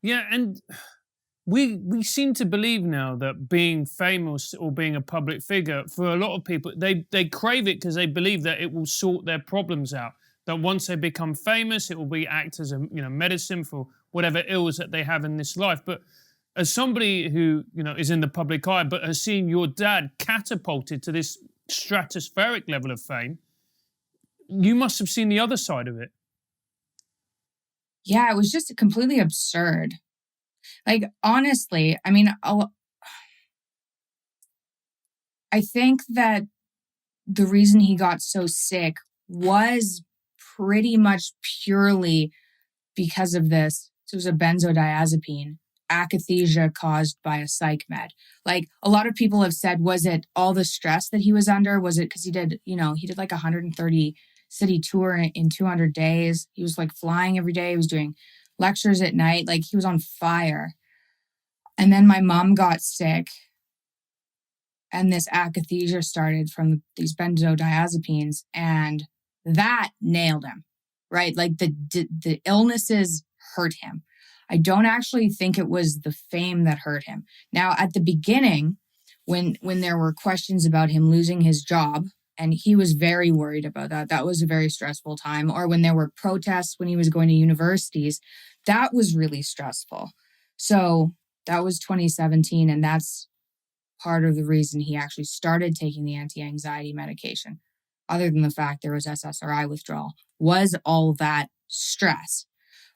Yeah, and we seem to believe now that being famous or being a public figure, for a lot of people, they crave it because they believe that it will sort their problems out. That once they become famous, it will be act as a medicine for whatever ills that they have in this life. But as somebody who is in the public eye, but has seen your dad catapulted to this stratospheric level of fame, you must have seen the other side of it. Yeah, it was just completely absurd. Like, honestly, I mean, I think that the reason he got so sick was pretty much purely because of this. So it was a benzodiazepine, akathisia caused by a psych med. Like, a lot of people have said, was it all the stress that he was under? Was it because he did like 130 city tour in 200 days? He was like flying every day. He was doing lectures at night. Like, he was on fire. And then my mom got sick, and this akathisia started from these benzodiazepines, and that nailed him, right? Like, the illnesses hurt him. I don't actually think it was the fame that hurt him. Now, at the beginning, when there were questions about him losing his job, and he was very worried about that, that was a very stressful time. Or when there were protests when he was going to universities, that was really stressful. So that was 2017, and that's part of the reason he actually started taking the anti-anxiety medication, other than the fact there was SSRI withdrawal, was all that stress.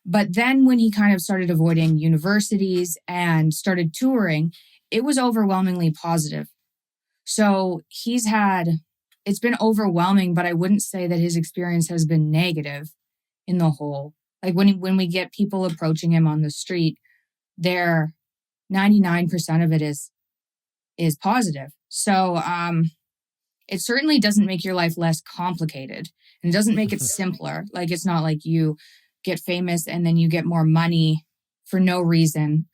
But then when he kind of started avoiding universities and started touring, it was overwhelmingly positive. So it's been overwhelming, but I wouldn't say that his experience has been negative in the whole. Like, when we get people approaching him on the street, 99% of it is positive. So it certainly doesn't make your life less complicated, and it doesn't make it simpler. Like, it's not like you get famous and then you get more money for no reason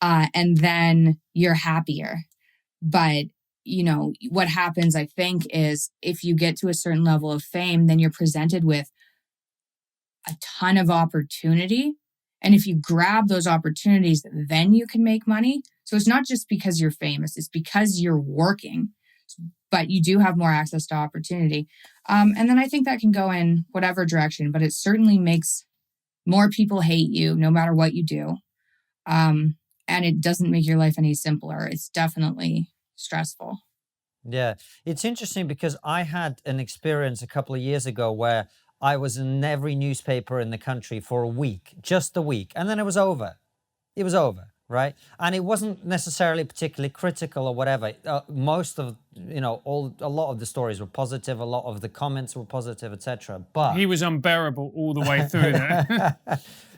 and then you're happier. But what happens, I think, is if you get to a certain level of fame, then you're presented with a ton of opportunity. And if you grab those opportunities, then you can make money. So it's not just because you're famous, it's because you're working, but you do have more access to opportunity. And then I think that can go in whatever direction, but it certainly makes more people hate you no matter what you do. And it doesn't make your life any simpler. It's definitely stressful. Yeah, it's interesting because I had an experience a couple of years ago where I was in every newspaper in the country for a week, just a week, and then it was over. It was over, right? And it wasn't necessarily particularly critical or whatever. Most of, a lot of the stories were positive, a lot of the comments were positive, etc. But he was unbearable all the way through there.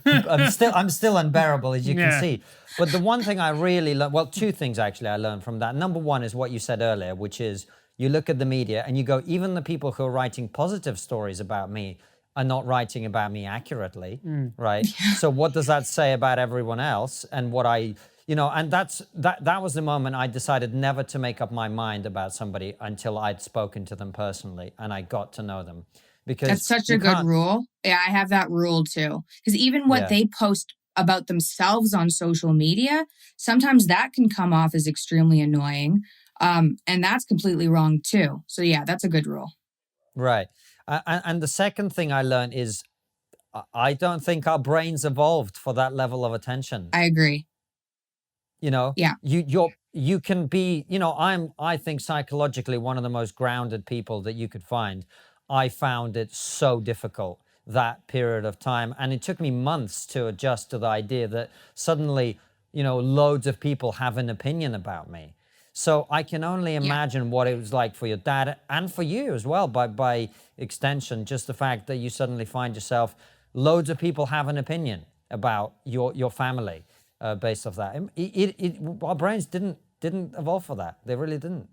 I'm still unbearable, as you can see. But the one thing I really learned, well, two things actually I learned from that. Number one is what you said earlier, which is you look at the media and you go, even the people who are writing positive stories about me are not writing about me accurately, right? So what does that say about everyone else? And what and that was the moment I decided never to make up my mind about somebody until I'd spoken to them personally and I got to know them. Because that's such a good rule. Yeah, I have that rule too. Because even what they post about themselves on social media, sometimes that can come off as extremely annoying. And that's completely wrong too. So yeah, that's a good rule. Right. And the second thing I learned is I don't think our brains evolved for that level of attention. I agree. Yeah. You can be, I think psychologically one of the most grounded people that you could find. I found it so difficult that period of time. And it took me months to adjust to the idea that suddenly, loads of people have an opinion about me. So I can only imagine what it was like for your dad and for you as well, by extension, just the fact that you suddenly find yourself, loads of people have an opinion about your family based off that. Our brains didn't evolve for that. They really didn't.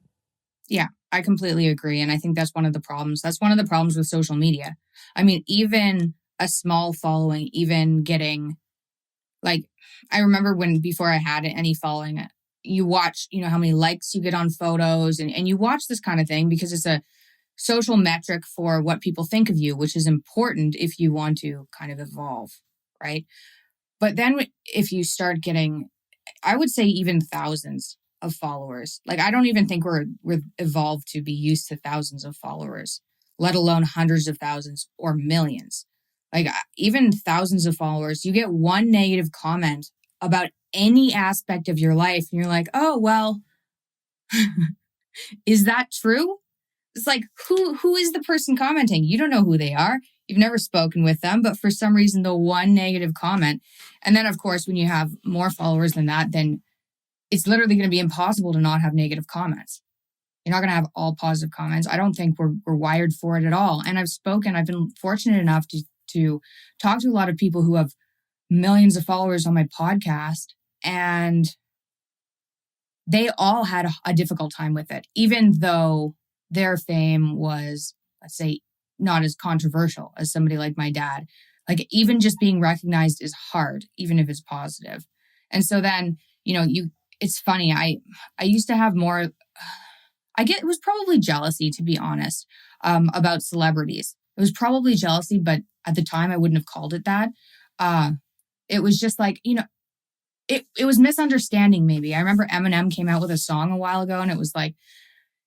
Yeah, I completely agree. And I think that's one of the problems. That's one of the problems with social media. I mean, even a small following, even getting, like, I remember before I had any following, you watch, how many likes you get on photos, and you watch this kind of thing because it's a social metric for what people think of you, which is important if you want to kind of evolve, right? But then if you start getting, I would say even thousands of followers, like I don't even think we're evolved to be used to thousands of followers, let alone hundreds of thousands or millions. Like even thousands of followers, you get one negative comment about any aspect of your life and you're like, oh, well, is that true? It's like, who is the person commenting? You don't know who they are. You've never spoken with them, but for some reason, the one negative comment. And then, of course, when you have more followers than that, then it's literally going to be impossible to not have negative comments. You're not going to have all positive comments. I don't think we're wired for it at all. And I've been fortunate enough to talk to a lot of people who have millions of followers on my podcast, and they all had a difficult time with it, even though their fame was, let's say, not as controversial as somebody like my dad. Like even just being recognized is hard, even if it's positive. And so then, it's funny. I used to have more, it was probably jealousy, to be honest, about celebrities. It was probably jealousy, but at the time I wouldn't have called it that. It was just like, it was misunderstanding maybe. I remember Eminem came out with a song a while ago and it was like,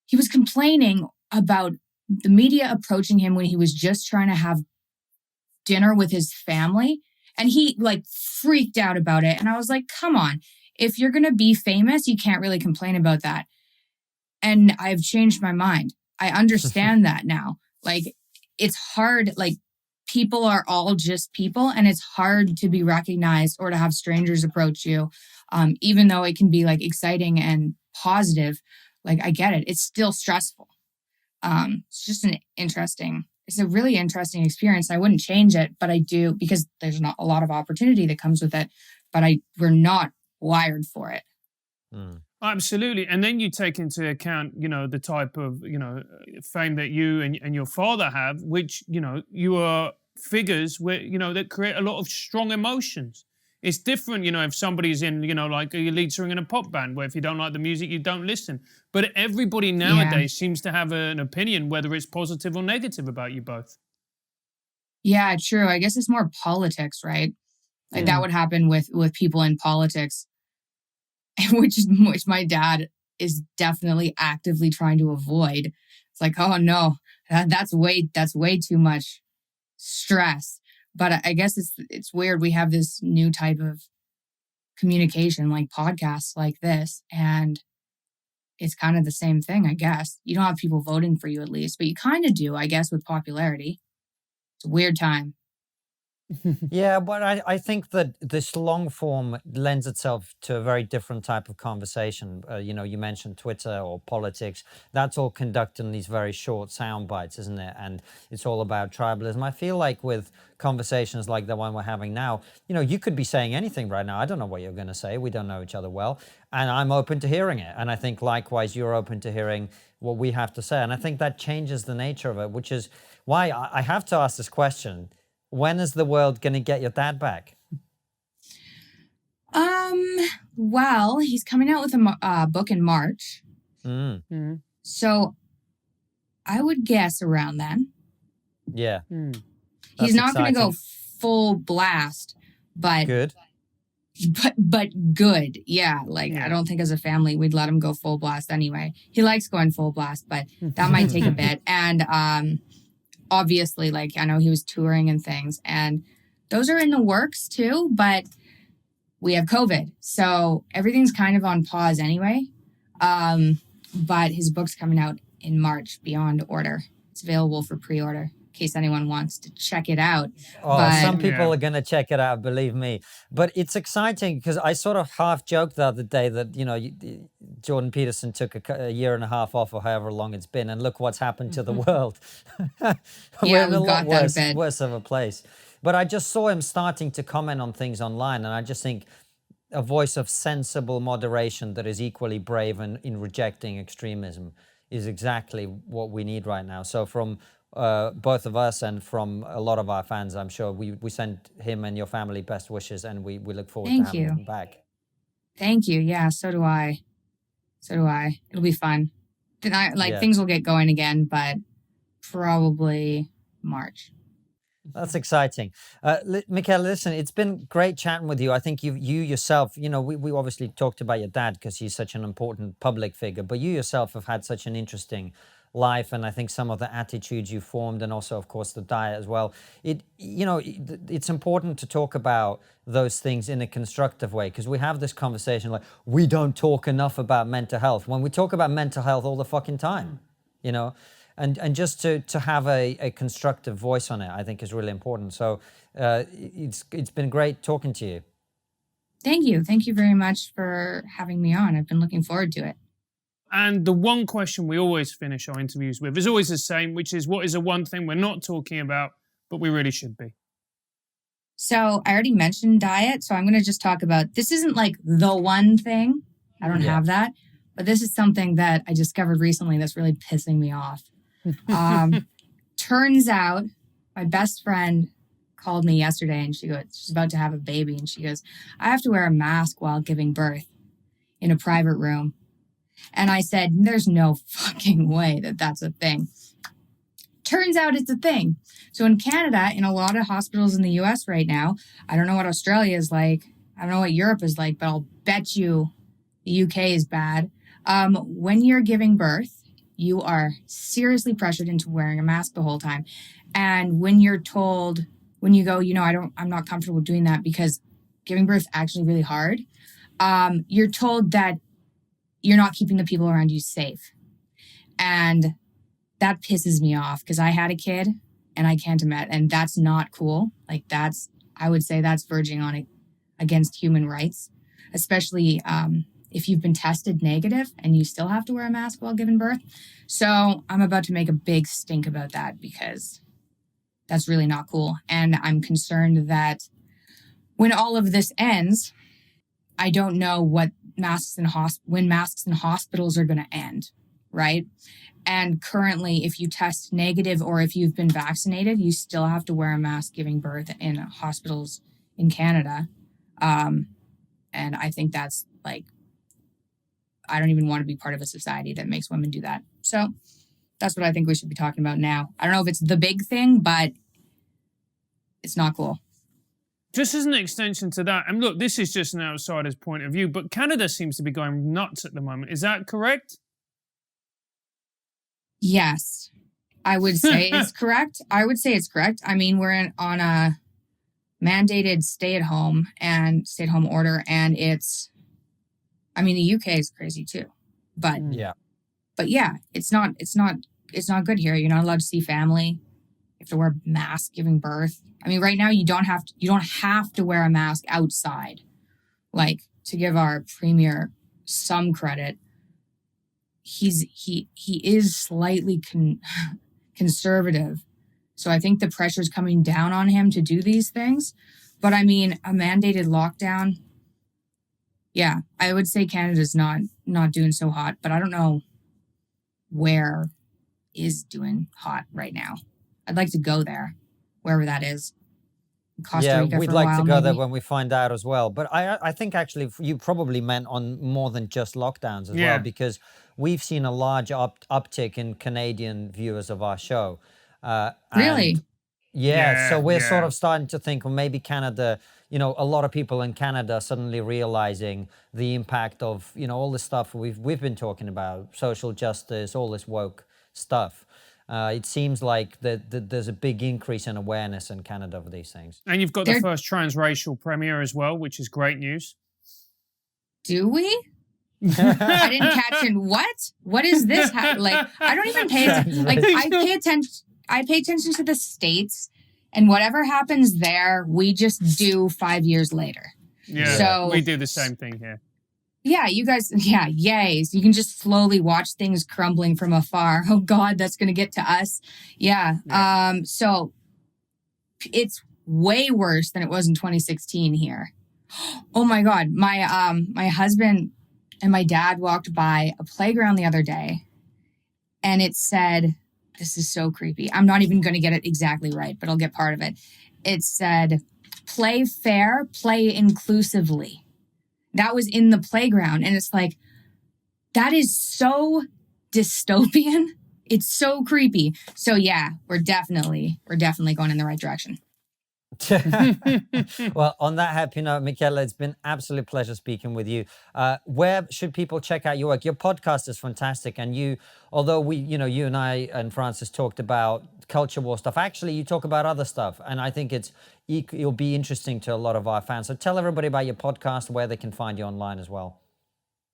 he was complaining about the media approaching him when he was just trying to have dinner with his family. And he like freaked out about it. And I was like, come on, if you're going to be famous, you can't really complain about that. And I've changed my mind. I understand that now. Like it's hard. Like people are all just people and it's hard to be recognized or to have strangers approach you. Even though it can be like exciting and positive. Like I get it. It's still stressful. It's just it's a really interesting experience. I wouldn't change it, but I do because there's not a lot of opportunity that comes with it, but we're not wired for it. Absolutely. And then you take into account, the type of, fame that you and your father have, which, you are figures where, that create a lot of strong emotions. It's different, if somebody's in, like a lead singer in a pop band, where if you don't like the music, you don't listen. But everybody nowadays seems to have an opinion, whether it's positive or negative about you both. Yeah, true. I guess it's more politics, right? Like that would happen with people in politics, which my dad is definitely actively trying to avoid. It's like, oh no, that's way too much stress. But I guess it's weird. We have this new type of communication, like podcasts like this, and it's kind of the same thing, I guess. You don't have people voting for you at least, but you kind of do, I guess, with popularity. It's a weird time. Yeah, but I think that this long form lends itself to a very different type of conversation. You mentioned Twitter or politics. That's all conducted in these very short sound bites, isn't it? And it's all about tribalism. I feel like with conversations like the one we're having now, you could be saying anything right now. I don't know what you're going to say. We don't know each other well. And I'm open to hearing it. And I think likewise, you're open to hearing what we have to say. And I think that changes the nature of it, which is why I have to ask this question. When is the world going to get your dad back? Well, he's coming out with a book in March. So I would guess around then. Yeah. He's not going to go full blast, but good. But good. Yeah. I don't think as a family we'd let him go full blast anyway. He likes going full blast, but that might take a bit. And obviously, I know he was touring and things, and those are in the works too, but we have COVID. So everything's kind of on pause anyway. But his book's coming out in March, Beyond Order. It's available for pre-order in case anyone wants to check it out. Some people are going to check it out, believe me. But it's exciting because I sort of half joked the other day that, Jordan Peterson took a year and a half off or however long it's been, and look what's happened to the world. We're in a lot worse of a place. But I just saw him starting to comment on things online, and I just think a voice of sensible moderation that is equally brave in rejecting extremism is exactly what we need right now. So from both of us and from a lot of our fans, I'm sure we send him and your family best wishes, and we look forward to having him back. Thank you. Yeah, so do I. It'll be fun. Things will get going again, but probably March. That's exciting. Mikhaila, listen, it's been great chatting with you. I think you yourself, we obviously talked about your dad because he's such an important public figure, but you yourself have had such an interesting life. And I think some of the attitudes you formed, and also, of course, the diet as well. It's important to talk about those things in a constructive way, because we have this conversation like, we don't talk enough about mental health, when we talk about mental health all the fucking time, And just to have a constructive voice on it, I think is really important. So it's been great talking to you. Thank you. Thank you very much for having me on. I've been looking forward to it. And the one question we always finish our interviews with is always the same, which is, what is the one thing we're not talking about, but we really should be? So I already mentioned diet, so I'm going to just talk about, this isn't like the one thing. I don't have that. But this is something that I discovered recently that's really pissing me off. Turns out my best friend called me yesterday and she's about to have a baby, and she goes, I have to wear a mask while giving birth in a private room. And I said, there's no fucking way that that's a thing. Turns out it's a thing. So in Canada, in a lot of hospitals in the US right now, I don't know what Australia is like, I don't know what Europe is like, but I'll bet you the UK is bad. When you're giving birth, you are seriously pressured into wearing a mask the whole time. And when you're told, when you go, I'm not comfortable doing that because giving birth is actually really hard, you're told that you're not keeping the people around you safe. And that pisses me off because I had a kid and I can't imagine, and that's not cool. Like I would say that's verging on against human rights, especially, if you've been tested negative and you still have to wear a mask while giving birth. So I'm about to make a big stink about that because that's really not cool. And I'm concerned that when all of this ends, I don't know what when masks in hospitals are going to end, right? And currently, if you test negative or if you've been vaccinated, you still have to wear a mask giving birth in hospitals in Canada. And I think that's I don't even want to be part of a society that makes women do that. So that's what I think we should be talking about now. I don't know if it's the big thing, but it's not cool. Just as an extension to that, and look, this is just an outsider's point of view, but Canada seems to be going nuts at the moment. Is that correct? Yes, I would say it's correct. I would say it's correct. I mean, we're on a mandated stay-at-home order, and the UK is crazy too, but yeah, it's not good here. You're not allowed to see family. You have to wear a mask giving birth. I mean, right now you don't have to wear a mask outside. Like, to give our premier some credit, he is slightly conservative, so I think the pressure's coming down on him to do these things. But I mean, a mandated lockdown. Yeah, I would say Canada's not doing so hot, but I don't know where is doing hot right now. I'd like to go there, wherever that is. Costa Rica we'd like to go there when we find out as well. But I think actually you probably meant on more than just lockdowns as well, because we've seen a large uptick in Canadian viewers of our show. Really? So we're sort of starting to think, well, maybe Canada, a lot of people in Canada suddenly realizing the impact of, all this stuff we've been talking about, social justice, all this woke stuff. It seems like there's a big increase in awareness in Canada of these things. And you've got the first transracial premier as well, which is great news. Do we? I didn't catch it. What is this? I don't even pay attention. I pay attention to the States, and whatever happens there, we just do 5 years later. Yeah, so we do the same thing here. Yeah, you guys, yay. So you can just slowly watch things crumbling from afar. Oh God, that's going to get to us. Yeah. So it's way worse than it was in 2016 here. Oh my God. My husband and my dad walked by a playground the other day, and it said, this is so creepy. I'm not even going to get it exactly right, but I'll get part of it. It said, play fair, play inclusively. That was in the playground. And it's like, that is so dystopian. It's so creepy. So yeah, we're definitely going in the right direction. Well, on that happy note, Mikhaila, it's been absolute pleasure speaking with you. Where should people check out your work? Your podcast is fantastic, and you, although you and I and Francis talked about culture war stuff, actually you talk about other stuff, and I think it'll be interesting to a lot of our fans. So tell everybody about your podcast, where they can find you online as well.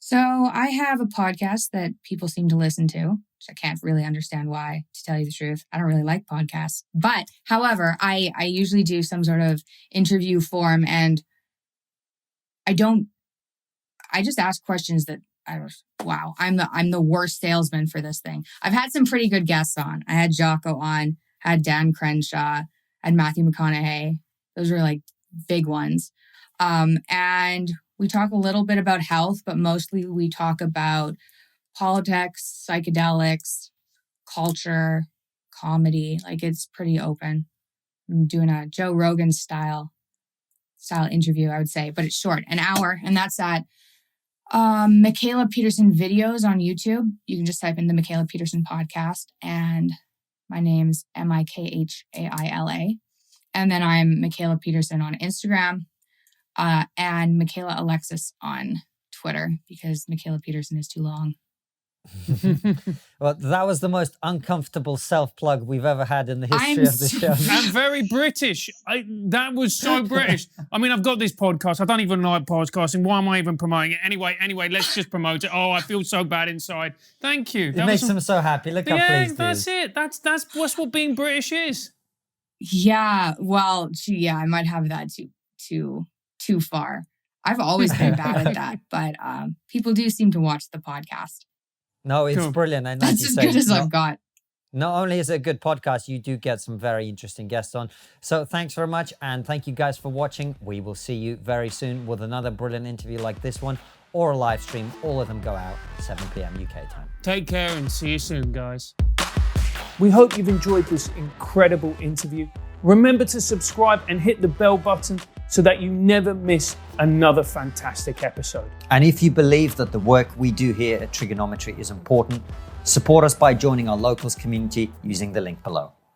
So I have a podcast that people seem to listen to, which I can't really understand why, to tell you the truth. I don't really like podcasts. But however, I usually do some sort of interview form, and I just ask questions that I'm the worst salesman for this thing. I've had some pretty good guests on. I had Jocko on, had Dan Crenshaw, had Matthew McConaughey. Those were like big ones. And we talk a little bit about health, but mostly we talk about politics, psychedelics, culture, comedy. Like, it's pretty open. I'm doing a Joe Rogan style interview, I would say, but it's short, an hour. And that's at Mikhaila Peterson videos on YouTube. You can just type in the Mikhaila Peterson Podcast, and my name's Mikhaila. And then I'm Mikhaila Peterson on Instagram. And Mikhaila Alexis on Twitter, because Mikhaila Peterson is too long. Well, that was the most uncomfortable self-plug we've ever had in the history of the show. I'm very British. That was so British. I mean, I've got this podcast. I don't even like podcasting. Why am I even promoting it? Anyway, let's just promote it. Oh, I feel so bad inside. Thank you. It makes them so happy. Look how pleased he is. That's it. That's what being British is. Yeah, well, I might have that too far. I've always been bad at that, but people do seem to watch the podcast. No, it's brilliant. And that's as good as I've got. Not only is it a good podcast, you do get some very interesting guests on. So thanks very much. And thank you guys for watching. We will see you very soon with another brilliant interview like this one, or a live stream. All of them go out at 7 p.m. UK time. Take care and see you soon, guys. We hope you've enjoyed this incredible interview. Remember to subscribe and hit the bell button so that you never miss another fantastic episode. And if you believe that the work we do here at Triggernometry is important, support us by joining our locals community using the link below.